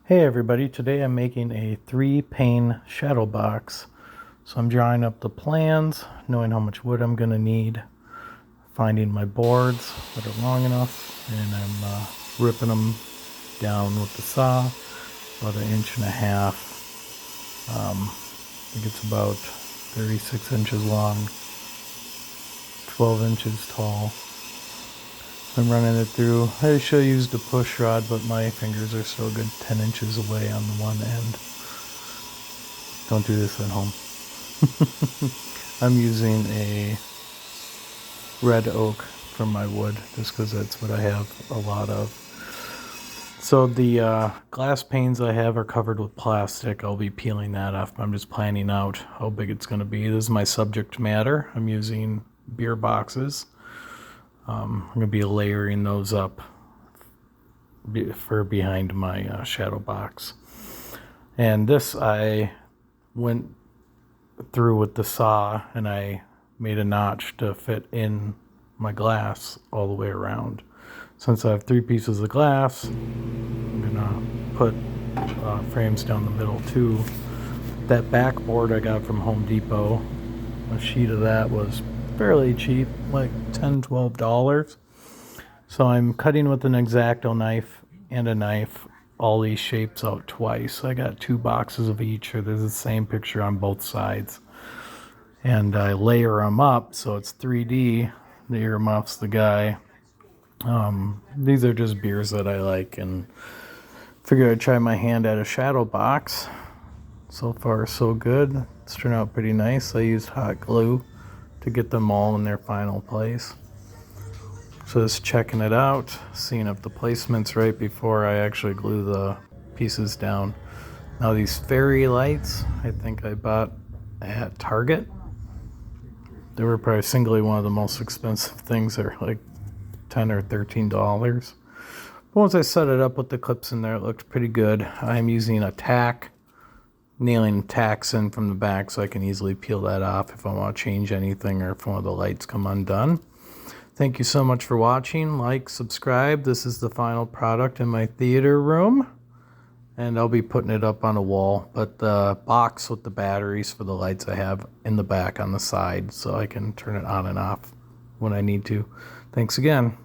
Hey everybody, today I'm making a 3-pane shadow box. So I'm drawing up the plans, knowing how much wood I'm going to need, finding my boards that are long enough, and I'm ripping them down with the saw, about 1.5 inches. I think it's about 36 inches long, 12 inches tall. I'm running it through. I should have used a push rod, but my fingers are still a good 10 inches away on the one end. Don't do this at home. I'm using a red oak for my wood, just because that's what I have a lot of. So the glass panes I have are covered with plastic. I'll be peeling that off. I'm just planning out how big it's going to be. This is my subject matter. I'm using beer boxes. I'm going to be layering those up for behind my shadow box. And this I went through with the saw and I made a notch to fit in my glass all the way around. Since I have 3 pieces of glass, I'm going to put frames down the middle too. That backboard I got from Home Depot, a sheet of that was fairly cheap, like $10-12. So I'm cutting with an X-Acto knife and a knife all these shapes out twice. I got 2 boxes of each, or there's the same picture on both sides. And I layer them up so it's 3D. The earmuffs, the guy. These are just beers that I like, and figured I'd try my hand at a shadow box. So far so good. It's turned out pretty nice. I used hot glue to get them all in their final place. So just checking it out, seeing if the placement's right before I actually glue the pieces down. Now these fairy lights, I think I bought at Target. They were probably singly one of the most expensive things. They're like $10 or $13. But once I set it up with the clips in there, it looked pretty good. I'm using a tack, nailing tacks in from the back so I can easily peel that off if I want to change anything or if one of the lights come undone. Thank you so much for watching. Like, subscribe. This is the final product in my theater room, and I'll be putting it up on a wall. But the box with the batteries for the lights I have in the back on the side so I can turn it on and off when I need to. Thanks again.